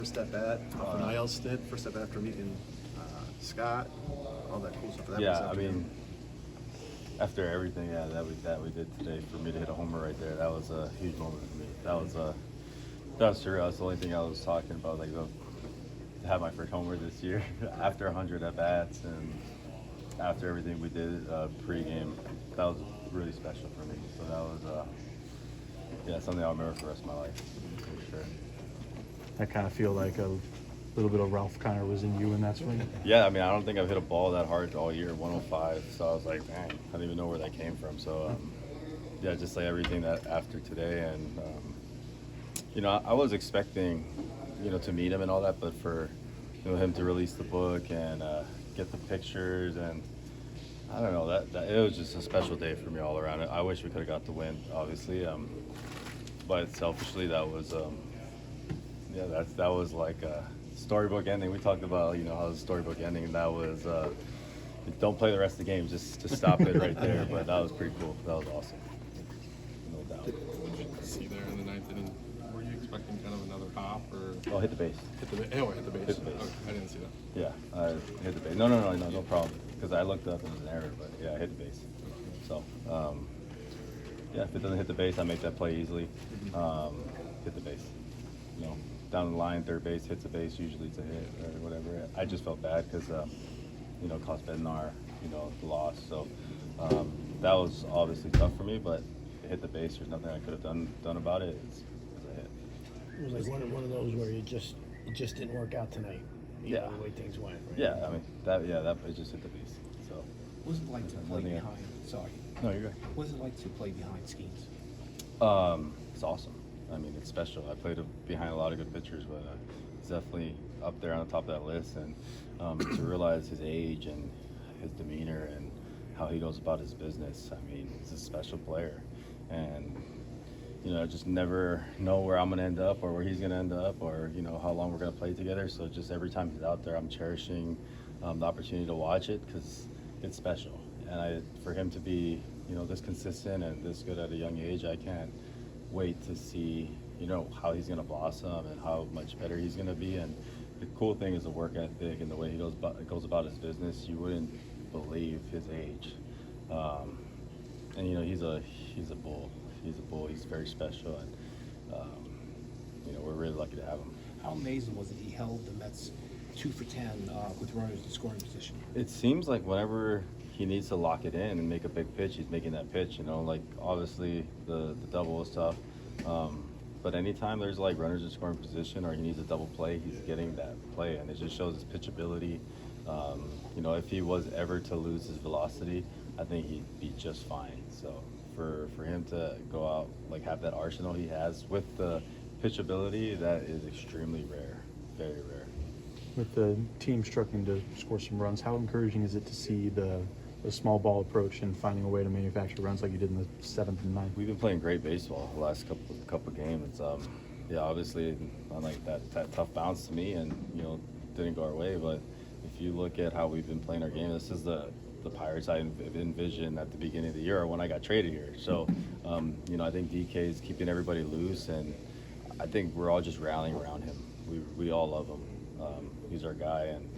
First at bat, off an IL stint, first at bat after meeting Scott, all that cool stuff. Yeah, I mean, after everything that we did today, for me to hit a homer right there, that was a huge moment for me. That was surreal. That's the only thing I was talking about, like to have my first homer this year after 100 at bats and after everything we did pregame. That was really special for me. So that was something I'll remember for the rest of my life, for sure. I kind of feel like a little bit of Ralph Kiner was in you in that swing. Yeah, I mean, I don't think I've hit a ball that hard all year, 105. So I was like, dang, I don't even know where that came from. So, just like everything that after today. And, I was expecting, to meet him and all that, but for, him to release the book and get the pictures and I don't know, that it was just a special day for me all around. I wish we could have got the win, obviously. But selfishly, that was, that was like a storybook ending. We talked about, how the storybook ending. That was, don't play the rest of the game, just stop it right there. But that was pretty cool. That was awesome, no doubt. What did you see there in the ninth inning? Were you expecting kind of another hop or? Oh, hit the base. Hit the base. Oh, hit the base. Hit the base. Okay, I didn't see that. Yeah, I hit the base. No problem. Because I looked up and it was an error, but yeah, I hit the base. So, if it doesn't hit the base, I make that play easily. Hit the base. Down the line, third base, hits the base, usually it's a hit or whatever. I just felt bad because, it cost Bednar, the loss. So that was obviously tough for me, but it hit the base. There's nothing I could have done about it. It's a hit. It was like one of those where it just didn't work out tonight. The way things went. Right? Yeah, I mean it just hit the base. So. What was it like to play behind? Sorry. No, you're good. What was it like to play behind Skeens? It's awesome. I mean, it's special. I played behind a lot of good pitchers, but he's definitely up there on the top of that list. And to realize his age and his demeanor and how he goes about his business, I mean, he's a special player. And I just never know where I'm going to end up or where he's going to end up or, how long we're going to play together. So just every time he's out there, I'm cherishing the opportunity to watch it because it's special. And for him to be, this consistent and this good at a young age, I can't wait to see, how he's going to blossom and how much better he's going to be. And the cool thing is the work ethic and the way he goes about his business. You wouldn't believe his age. And, he's a bull. He's a bull. He's very special, and we're really lucky to have him. How amazing was it he held the Mets 2 for 10 with runners in scoring position? It seems like whenever he needs to lock it in and make a big pitch, he's making that pitch. Like obviously the double was tough, but anytime there's like runners in scoring position or he needs a double play, he's getting that play, and it just shows his pitchability. If he was ever to lose his velocity, I think he'd be just fine. So for him to go out, like have that arsenal he has with the pitchability, that is extremely rare, very rare. With the team struggling to score some runs, how encouraging is it to see the small ball approach and finding a way to manufacture runs like you did in the 7th and 9th? We've been playing great baseball the last couple games. Obviously, unlike that tough bounce to me, and didn't go our way. But if you look at how we've been playing our game, this is the Pirates I envisioned at the beginning of the year when I got traded here. So, I think DK is keeping everybody loose, and I think we're all just rallying around him. We all love him. He's our guy, and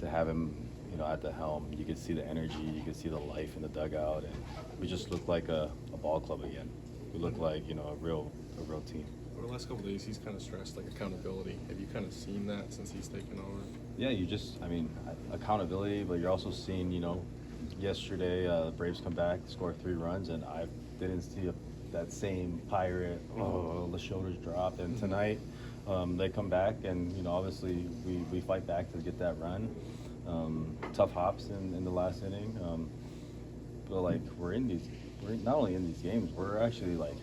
to have him, at the helm, you could see the energy, you could see the life in the dugout, and we just look like a ball club again. We look like a real team. Over the last couple of days, he's kind of stressed like accountability. Have you kind of seen that since he's taken over? Yeah, accountability, but you're also seeing, yesterday the Braves come back, score 3 runs, and I didn't see that same Pirate, the shoulders dropped, and tonight they come back, and obviously we fight back to get that run. Tough hops in the last inning, but like we're not only in these games, we're actually like,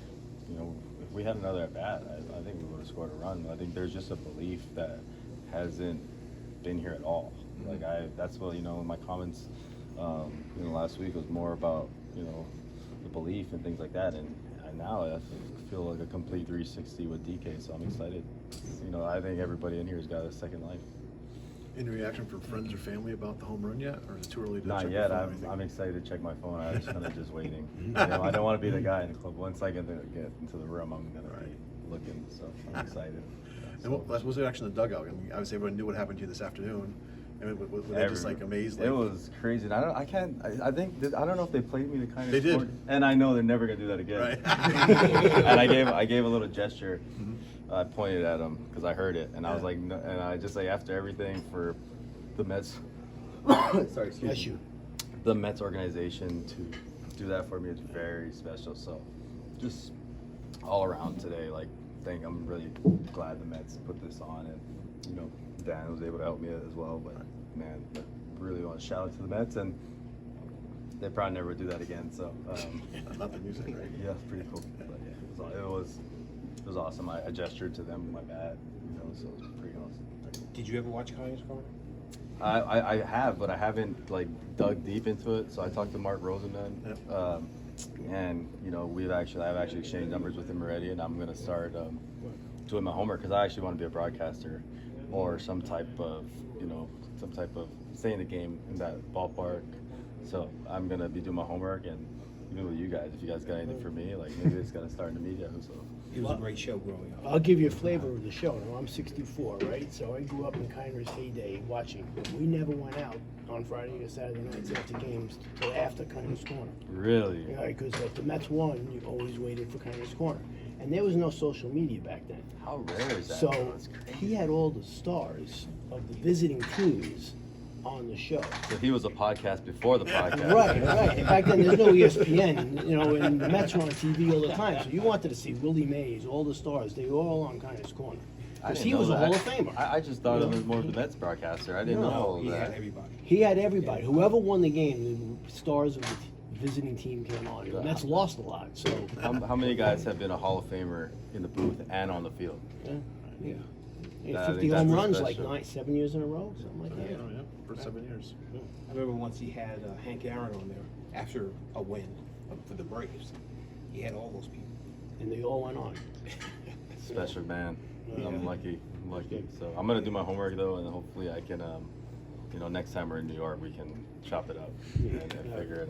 if we had another at bat, I think we would have scored a run. I think there's just a belief that hasn't been here at all. Like that's what my comments last week was more about the belief and things like that, and now I feel like a complete 360 with DK, so I'm excited. I think everybody in here has got a second life. Any reaction from friends or family about the home run yet, or is it too early to Not check yet. your phone or anything? I'm excited to check my phone. I was kind of just waiting. I don't want to be the guy in the club. Once I get into the room, I'm gonna be looking. So I'm excited. And what was the reaction in the dugout? I mean, obviously everyone knew what happened to you this afternoon. I mean, were they just like amazed? Like, it was crazy. And I don't know if they played me the kind of They did. sport, and I know they're never gonna do that again. Right. And I gave a little gesture. I pointed at him because I heard it, and I was Yeah. like, no, and I just like after everything for the Mets. Sorry, excuse Bless me. you. The Mets organization to do that for me is very special. So, just all around today, like, I'm really glad the Mets put this on, and you know, Dan was able to help me as well. But man, I really want to shout out to the Mets, and they probably never do that again. So, Not the music, right? yeah, it's pretty cool. But yeah, it was awesome. I gestured to them with my bat, you know, so it was pretty awesome. Did you ever watch Kiner's Corner? I have, but I haven't like dug deep into it. So I talked to Mark Rosenman, Yep. and you know I've actually exchanged numbers with him already, and I'm gonna start doing my homework because I actually want to be a broadcaster or some type of stay in the game in that ballpark. So I'm gonna be doing my homework, and even with you guys, if you guys got anything for me, like maybe it's gonna start in the media. So It was a great show growing up. I'll give you a flavor of the show. Now, I'm 64, right? So I grew up in Kiner's heyday watching. But we never went out on Friday or Saturday nights after games till after Kiner's Corner. really, Yeah, because if the Mets won, you always waited for Kiner's Corner. And there was no social media back then. how rare is that? So That's crazy. he had all the stars of the visiting teams on the show. So he was a podcast before the podcast. Right. And back then, there's no ESPN, you know, and the Mets were on TV all the time. So you wanted to see Willie Mays, all the stars. They were all on Kiner's Corner. I Because didn't he know was a that. Hall of Famer. I just thought it was more of the Mets broadcaster. I didn't know He that. had everybody. He had everybody. Whoever won the game, the stars of the visiting team came on. The Mets lost a lot, so How many guys have been a Hall of Famer in the booth and on the field? yeah. I 50 think home that's runs like special. 7 years in a row, something like that. Yeah, for 7 years. I remember once he had Hank Aaron on there after a win for the Braves. He had all those people. And they all went on. Special man. Yeah. I'm lucky. So I'm gonna do my homework though, and hopefully I can, next time we're in New York, we can chop it up and figure it